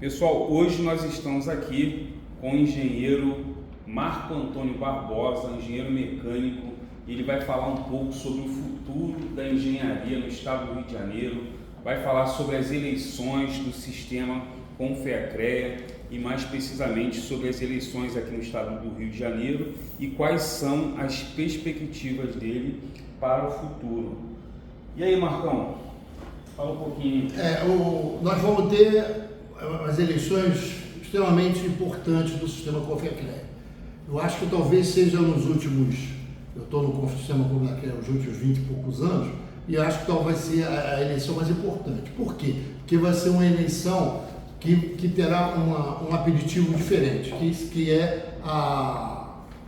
Pessoal, hoje nós estamos aqui com o engenheiro Marco Antônio Barbosa, engenheiro mecânico. Ele vai falar um pouco sobre o futuro da engenharia no estado do Rio de Janeiro, vai falar sobre as eleições do sistema Confeacrea e mais precisamente sobre as eleições aqui no estado do Rio de Janeiro e quais são as perspectivas dele para o futuro. E aí, Marcão, fala um pouquinho. Nós vamos ter as eleições extremamente importantes do sistema Confeacrea. Eu acho que talvez seja nos últimos, eu estou no sistema Confeacrea nos últimos 20 e poucos anos, e acho que talvez seja a eleição mais importante. Por quê? Porque vai ser uma eleição que terá um aperitivo diferente, que é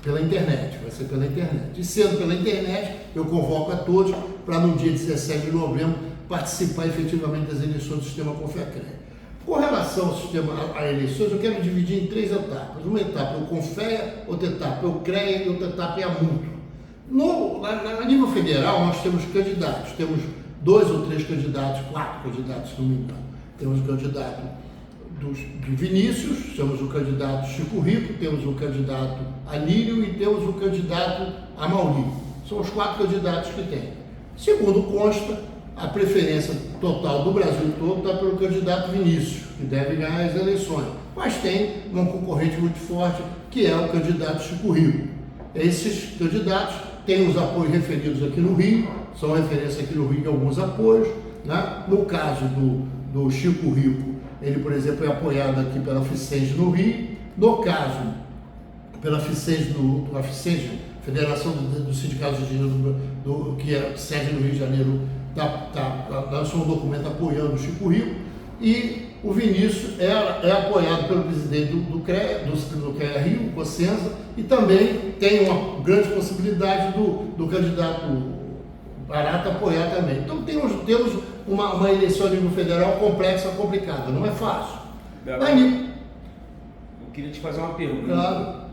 pela internet, vai ser pela internet. E sendo pela internet, eu convoco a todos para no dia 17 de novembro participar efetivamente das eleições do sistema Confeacrea. Com relação ao sistema a eleições, eu quero dividir em 3 etapas. Uma etapa é o Confea, outra etapa é o CREA e outra etapa é a Mútuo. A nível federal, nós temos candidatos, temos 2 ou 3 candidatos, 4 candidatos, se não me engano. Temos o candidato de Vinícius, temos o candidato Chico Rico, temos o candidato Alírio e temos o candidato Amaury. São os 4 candidatos que tem. Segundo consta, a preferência total do Brasil todo está pelo candidato Vinícius, que deve ganhar as eleições. Mas tem um concorrente muito forte, que é o candidato Chico Rico. Esses candidatos têm os apoios referidos aqui no Rio, são referência aqui no Rio em alguns apoios. Né? No caso do Chico Rico, ele, por exemplo, é apoiado aqui pela FICENG no Rio. No caso, pela FICENG, a FICENG, Federação dos Sindicatos de Engenheiros, que é sede no Rio de Janeiro, lançou um documento apoiando o Chico Rico, e o Vinícius é apoiado pelo presidente do CREA Rio, o Cossenza, e também tem uma grande possibilidade do candidato Barata apoiar também. Então temos uma eleição a nível federal complexa, complicada, não é fácil. Eu queria te fazer uma pergunta. Claro.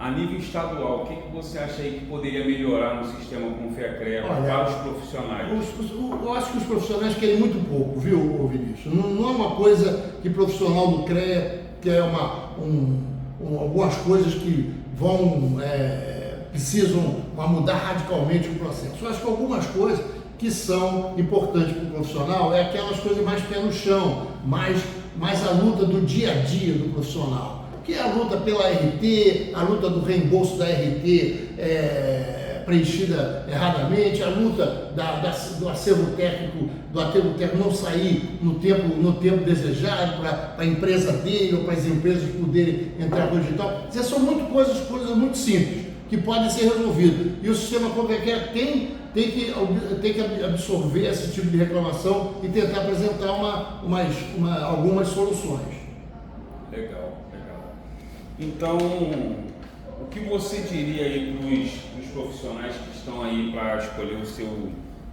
A nível estadual, o que você acha aí que poderia melhorar no sistema Confeacrea para os profissionais? Eu acho que os profissionais querem muito pouco, viu, Vinícius? Não é uma coisa que profissional do CREA quer algumas coisas que precisam mudar radicalmente o processo. Eu acho que algumas coisas que são importantes para o profissional é aquelas coisas mais pé no chão, mais a luta do dia a dia do profissional, que é a luta pela RT, a luta do reembolso da RT preenchida erradamente, a luta do acervo técnico não sair no tempo desejado para a empresa dele ou para as empresas poderem entrar no digital. São coisas muito simples que podem ser resolvidas. E o sistema Confeacrea tem que absorver esse tipo de reclamação e tentar apresentar algumas soluções. Legal. Então, o que você diria aí para os profissionais que estão aí para escolher o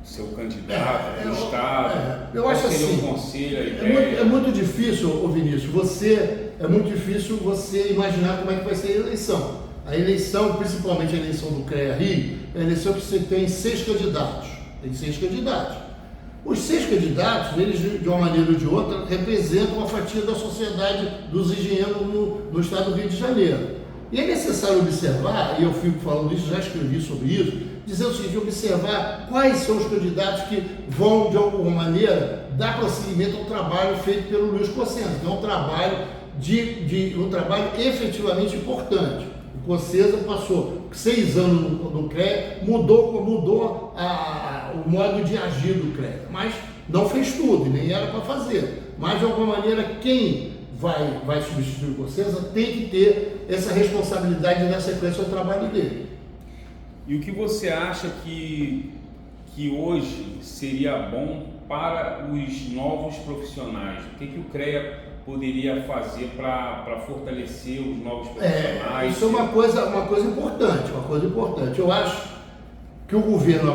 seu candidato, o Estado? Eu acho assim, um conselho, a ideia? É muito difícil, Vinícius, é muito difícil você imaginar como é que vai ser a eleição. A eleição, principalmente a eleição do CREA Rio, é a eleição que você tem 6 candidatos. Tem 6 candidatos. Os 6 candidatos, eles de uma maneira ou de outra, representam uma fatia da sociedade dos engenheiros no estado do Rio de Janeiro. E é necessário observar, e eu fico falando isso, já escrevi sobre isso, dizer o seguinte: observar quais são os candidatos que vão, de alguma maneira, dar prosseguimento ao trabalho feito pelo Luiz Cossenza, que é um trabalho um trabalho efetivamente importante. O Cossenza passou 6 anos no CREA, mudou o modo de agir do CREA, mas não fez tudo, nem era para fazer. Mas, de alguma maneira, quem vai substituir o Cossenza tem que ter essa responsabilidade na sequência do trabalho dele. E o que você acha que hoje seria bom para os novos profissionais? O que o CREA poderia fazer para fortalecer os novos profissionais? Isso é uma coisa importante. Eu acho que o governo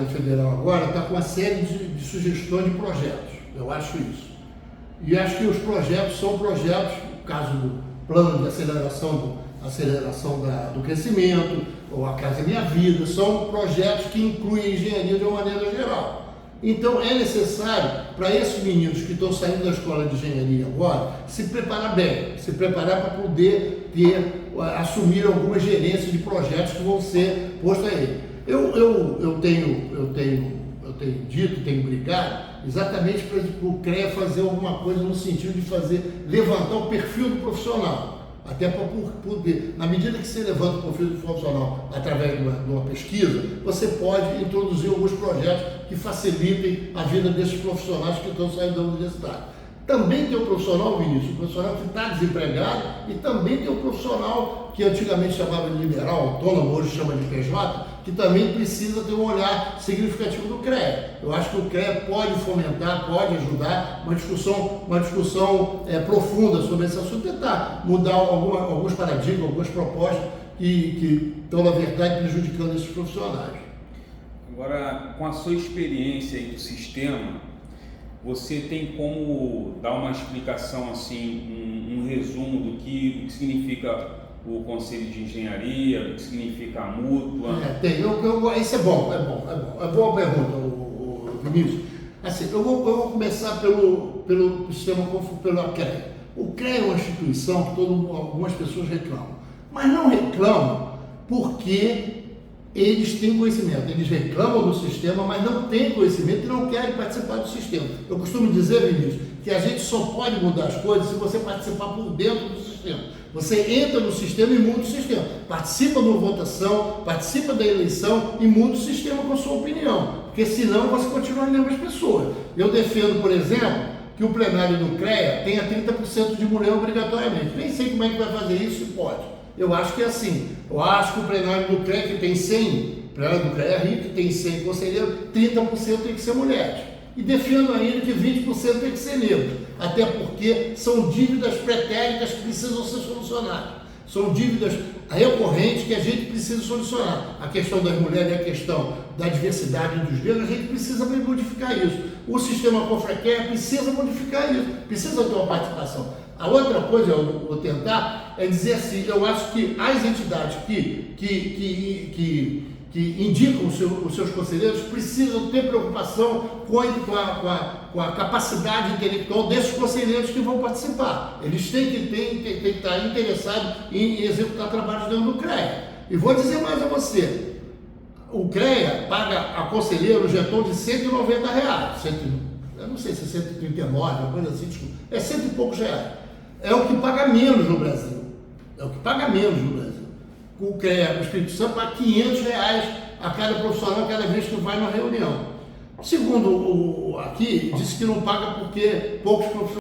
federal agora está com uma série de sugestões de projetos. Eu acho isso. E acho que os projetos são projetos, no caso do plano de aceleração do crescimento, ou a Casa Minha Vida, são projetos que incluem a engenharia de uma maneira geral. Então é necessário, para esses meninos que estão saindo da escola de engenharia agora, se preparar bem, se preparar para poder assumir algumas gerências de projetos que vão ser postos a ele. Eu tenho dito, tenho brigado, exatamente para o CREA fazer alguma coisa no sentido de levantar o perfil do profissional. Até para poder, na medida que você levanta o perfil do profissional através de uma pesquisa, você pode introduzir alguns projetos que facilitem a vida desses profissionais que estão saindo da universidade. Também tem o profissional, Vinícius, o profissional que está desempregado, e também tem o profissional que antigamente chamava de liberal, autônomo, hoje chama de PJ, que também precisa ter um olhar significativo do CREA. Eu acho que o CREA pode fomentar, pode ajudar uma discussão profunda sobre esse assunto, tentar mudar alguns paradigmas, algumas propostas que estão, na verdade, prejudicando esses profissionais. Agora, com a sua experiência aí do sistema, você tem como dar uma explicação, assim, um resumo do que significa o Conselho de Engenharia, do que significa a mútua? Tem. Isso é bom. É boa pergunta, Vinícius. Assim, eu vou começar pelo sistema, pela CREA. O CREA é uma instituição que algumas pessoas reclamam, mas não reclamam porque eles têm conhecimento. Eles reclamam do sistema, mas não têm conhecimento e não querem participar do sistema. Eu costumo dizer, Vinícius, que a gente só pode mudar as coisas se você participar por dentro do sistema. Você entra no sistema e muda o sistema. Participa de uma votação, participa da eleição e muda o sistema com a sua opinião. Porque senão você continua as mesmas pessoas. Eu defendo, por exemplo, que o plenário do CREA tenha 30% de mulher obrigatoriamente. Nem sei como é que vai fazer isso, se pode. Eu acho que é assim. Eu acho que o plenário do CREA, que tem 100, o plenário do CREA Rio, que tem 100 conselheiros, 30% tem que ser mulheres. E defendo ainda que 20% tem que ser negro. Até porque são dívidas pretéritas que precisam ser solucionadas. São dívidas recorrentes que a gente precisa solucionar. A questão das mulheres e a questão da diversidade dos negros, a gente precisa modificar isso. O sistema CONFRECER precisa modificar isso, precisa ter uma participação. A outra coisa eu vou tentar é dizer assim, eu acho que as entidades que indicam os seus conselheiros precisam ter preocupação com a capacidade intelectual desses conselheiros que vão participar. Eles têm que estar interessados em executar trabalhos dentro do CREA. E vou dizer mais a você, o CREA paga a conselheiro o jeton de R$190. Eu não sei se é 139, uma coisa assim, desculpa. É 100 e poucos reais. É o que paga menos no Brasil. O CREA, o Espírito Santo, paga R$500 a cada profissional cada vez que vai numa reunião. Segundo aqui, disse que não paga porque poucos profissionais